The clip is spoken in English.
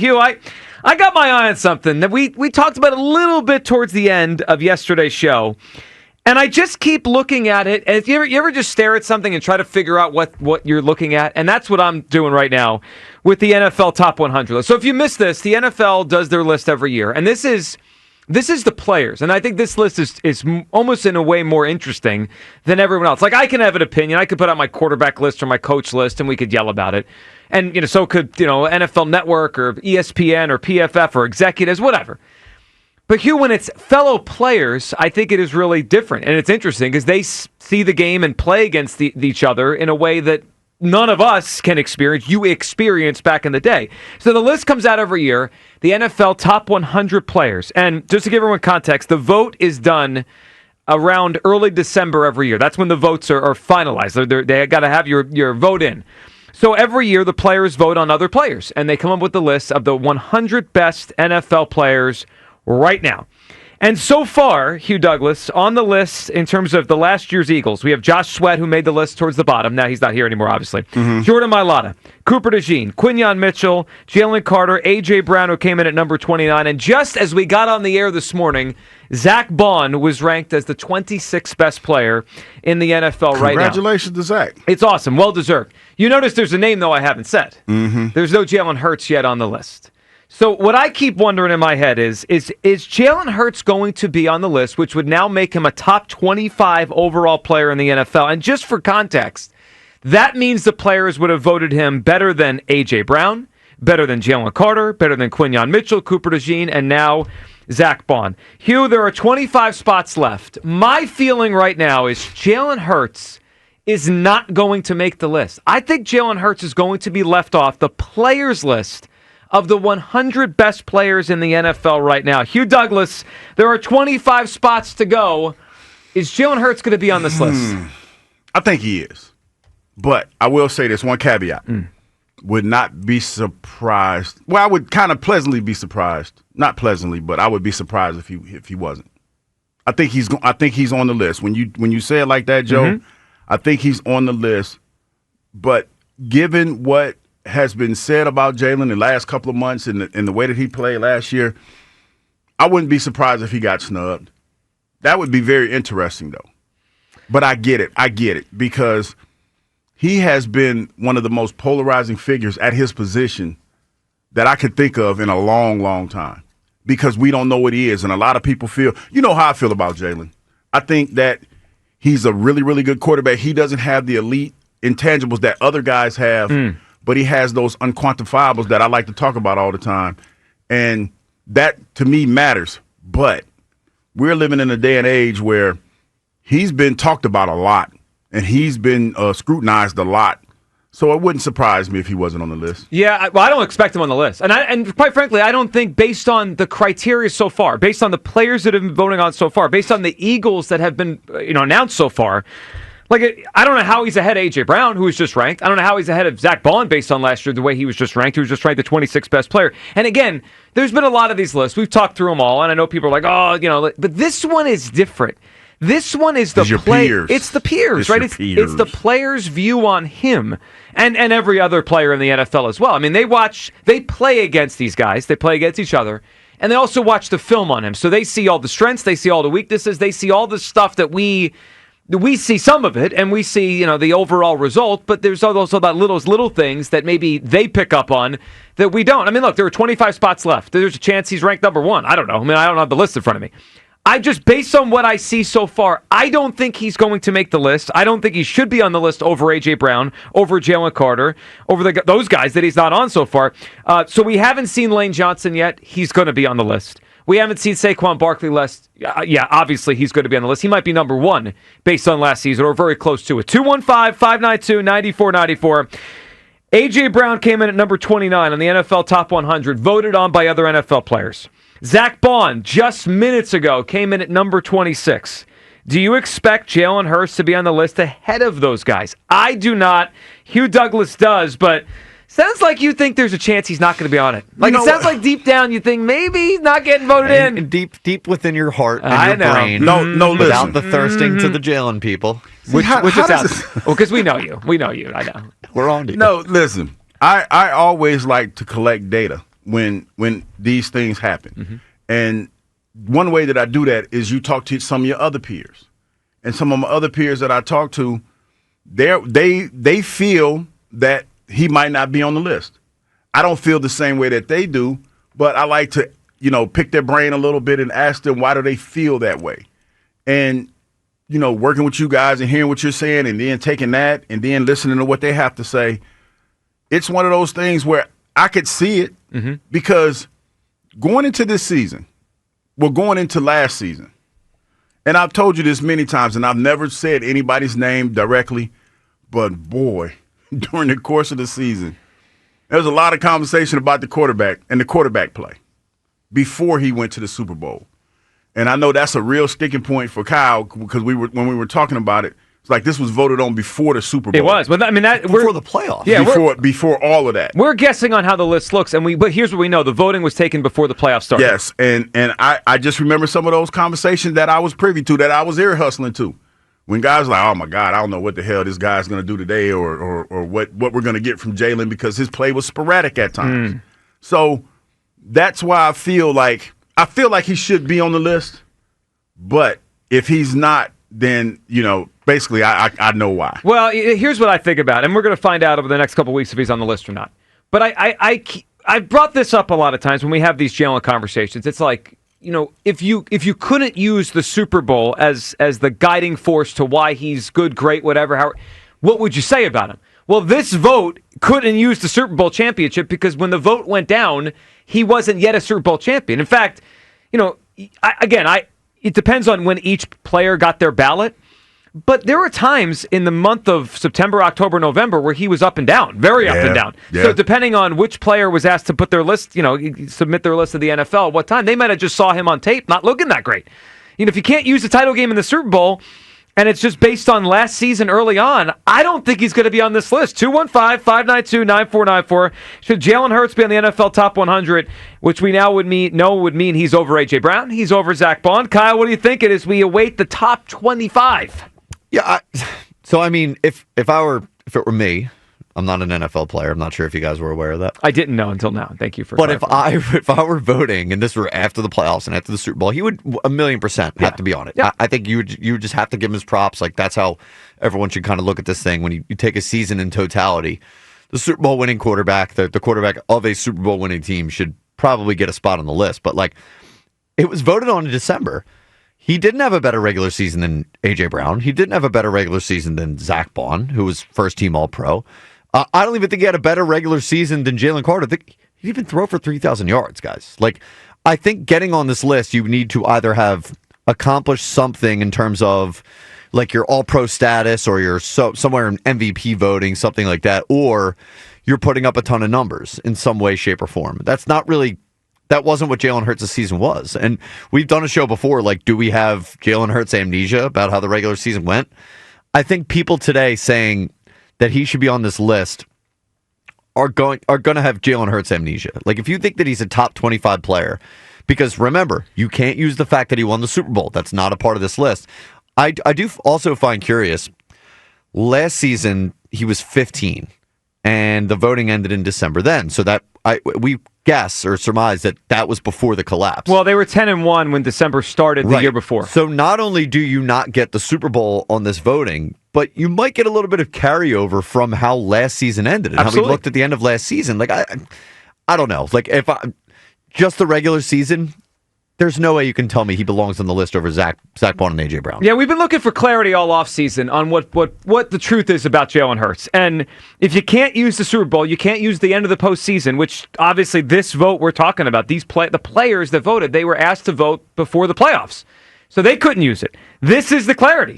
Hugh, I got my eye on something that we talked about a little bit towards the end of yesterday's show, and I just keep looking at it. And you ever just stare at something and try to figure out what you're looking at? And that's what I'm doing right now with the NFL Top 100 list. So if you missed this, the NFL does their list every year, and this is the players, and I think this list is almost in a way more interesting than everyone else. Like, I can have an opinion. I could put out my quarterback list or my coach list, and we could yell about it. And so could NFL Network or ESPN or PFF or executives, whatever. But Hugh, when it's fellow players, I think it is really different, and it's interesting because they see the game and play against each other in a way that none of us can experience. You experienced back in the day. So the list comes out every year, the NFL Top 100 players. And just to give everyone context, the vote is done around early December every year. That's when the votes are finalized. They got to have your vote in. So every year, the players vote on other players, and they come up with the list of the 100 best NFL players right now. And so far, Hugh Douglas, on the list in terms of the last year's Eagles, we have Josh Sweat, who made the list towards the bottom. Now he's not here anymore, obviously. Mm-hmm. Jordan Mailata, Cooper DeJean, Quinyon Mitchell, Jalen Carter, A.J. Brown, who came in at number 29. And just as we got on the air this morning, Zach Bond was ranked as the 26th best player in the NFL right now. Congratulations to Zach. It's awesome. Well deserved. You notice there's a name, though, I haven't said. Mm-hmm. There's no Jalen Hurts yet on the list. So what I keep wondering in my head is Jalen Hurts going to be on the list, which would now make him a top 25 overall player in the NFL? And just for context, that means the players would have voted him better than A.J. Brown, better than Jalen Carter, better than Quinyon Mitchell, Cooper DeJean, and now Zach Bond. Hugh, there are 25 spots left. My feeling right now is Jalen Hurts is not going to make the list. I think Jalen Hurts is going to be left off the players list of the 100 best players in the NFL right now. Hugh Douglas, there are 25 spots to go. Is Jalen Hurts going to be on this list? I think he is. But I will say this one caveat. Would not be surprised. Well, I would kind of pleasantly be surprised. Not pleasantly, but I would be surprised if he wasn't. I think he's on the list. When you say it like that, Joe, I think he's on the list. But given what has been said about Jalen the last couple of months and the way that he played last year, I wouldn't be surprised if he got snubbed. That would be very interesting, though. But I get it, because he has been one of the most polarizing figures at his position that I could think of in a long, long time, because we don't know what he is. And a lot of people feel, you know how I feel about Jalen. I think that he's a really, really good quarterback. He doesn't have the elite intangibles that other guys have, but he has those unquantifiables that I like to talk about all the time. And that, to me, matters. But we're living in a day and age where he's been talked about a lot, and he's been scrutinized a lot. So it wouldn't surprise me if he wasn't on the list. Yeah, well, I don't expect him on the list. And quite frankly, I don't think, based on the criteria so far, based on the players that have been voting on so far, based on the Eagles that have been announced so far, I don't know how he's ahead of A.J. Brown, who was just ranked. I don't know how he's ahead of Zach Bond based on last year, the way he was just ranked. He was just ranked the 26th best player. And again, there's been a lot of these lists. We've talked through them all, and I know people are like, but this one is different. This one is the peers. It's the peers, right? It's the players' view on him and every other player in the NFL as well. I mean, they play against these guys. They play against each other. And they also watch the film on him. So they see all the strengths. They see all the weaknesses. They see all the stuff that we see some of it, and we see, the overall result, but there's also about little things that maybe they pick up on that we don't. I mean, look, there are 25 spots left. There's a chance he's ranked number 1. I don't know. I mean, I don't have the list in front of me. Based on what I see so far, I don't think he's going to make the list. I don't think he should be on the list over A.J. Brown, over Jalen Carter, over those guys that he's not on so far. So we haven't seen Lane Johnson yet. He's going to be on the list. We haven't seen Saquon Barkley list. Yeah, obviously he's going to be on the list. He might be number 1 based on last season, or very close to it. 215-592-9494. A.J. Brown came in at number 29 on the NFL Top 100, voted on by other NFL players. Zach Bond, just minutes ago, came in at number 26. Do you expect Jalen Hurts to be on the list ahead of those guys? I do not. Hugh Douglas does, but sounds like you think there's a chance he's not going to be on it. It sounds like deep down you think maybe he's not getting voted in. And deep within your heart and your brain. No, without listen. the thirsting to the Jalen people. Which is out. Well, because we know you. We know you. I know. We're on to you. No, listen. I always like to collect data. when these things happen. Mm-hmm. And one way that I do that is you talk to some of your other peers. And some of my other peers that I talk to, they feel that he might not be on the list. I don't feel the same way that they do, but I like to, pick their brain a little bit and ask them why do they feel that way. And, working with you guys and hearing what you're saying and then taking that and then listening to what they have to say, it's one of those things where I could see it because going into this season, going into last season, and I've told you this many times, and I've never said anybody's name directly, but boy, during the course of the season, there was a lot of conversation about the quarterback and the quarterback play before he went to the Super Bowl. And I know that's a real sticking point for Kyle because when we were talking about it, it's like this was voted on before the Super Bowl. It was. Well, I mean, before the playoffs. Yeah, before all of that. We're guessing on how the list looks, but here's what we know: the voting was taken before the playoffs started. Yes, and I just remember some of those conversations that I was privy to, that I was ear hustling to, when guys were like, oh my God, I don't know what the hell this guy's going to do today, or what we're going to get from Jalen because his play was sporadic at times. So that's why I feel like he should be on the list, but if he's not, then basically I know why. Well, here's what I think about it, and we're going to find out over the next couple of weeks if he's on the list or not. But I brought this up a lot of times when we have these Jalen conversations. It's like, if you couldn't use the Super Bowl as the guiding force to why he's good, great, whatever, what would you say about him? Well, this vote couldn't use the Super Bowl championship because when the vote went down, he wasn't yet a Super Bowl champion. In fact, it depends on when each player got their ballot. But there were times in the month of September, October, November where he was up and down, very up and down. Yeah. So depending on which player was asked to put their list, submit their list to the NFL at what time, they might have just saw him on tape not looking that great. If you can't use the title game in the Super Bowl and it's just based on last season early on, I don't think he's going to be on this list. 215-592-9494. Should Jalen Hurts be on the NFL Top 100, which we now would mean he's over A.J. Brown, he's over Zach Bond. Kyle, what do you think as we await the top 25? Yeah, so I mean, if it were me, I'm not an NFL player. I'm not sure if you guys were aware of that. I didn't know until now. Thank you for. But if I were voting, and this were after the playoffs and after the Super Bowl, he would 1,000,000% have to be on it. Yeah. I think you would just have to give him his props. Like that's how everyone should kind of look at this thing when you take a season in totality. The Super Bowl winning quarterback, the quarterback of a Super Bowl winning team, should probably get a spot on the list. But like, it was voted on in December. He didn't have a better regular season than A.J. Brown. He didn't have a better regular season than Zach Bond, who was first-team All-Pro. I don't even think he had a better regular season than Jalen Carter. I think he'd even throw for 3,000 yards, guys. Like, I think getting on this list, you need to either have accomplished something in terms of, like, your All-Pro status or you're somewhere in MVP voting, something like that, or you're putting up a ton of numbers in some way, shape, or form. That wasn't what Jalen Hurts' season was. And we've done a show before, like, do we have Jalen Hurts amnesia about how the regular season went? I think people today saying that he should be on this list are going to have Jalen Hurts amnesia. Like, if you think that he's a top 25 player, because remember, you can't use the fact that he won the Super Bowl. That's not a part of this list. I do also find curious, last season he was 15, and the voting ended in December then. So that we guess or surmise that was before the collapse. Well, they were 10-1 when December started the year before. So not only do you not get the Super Bowl on this voting, but you might get a little bit of carryover from how last season ended and Absolutely. how we looked at the end of last season. Like I don't know. Like just the regular season, there's no way you can tell me he belongs on the list over Zach Bond and A.J. Brown. Yeah, we've been looking for clarity all offseason on what the truth is about Jalen Hurts. And if you can't use the Super Bowl, you can't use the end of the postseason, which obviously this vote we're talking about, the players that voted, they were asked to vote before the playoffs. So they couldn't use it. This is the clarity.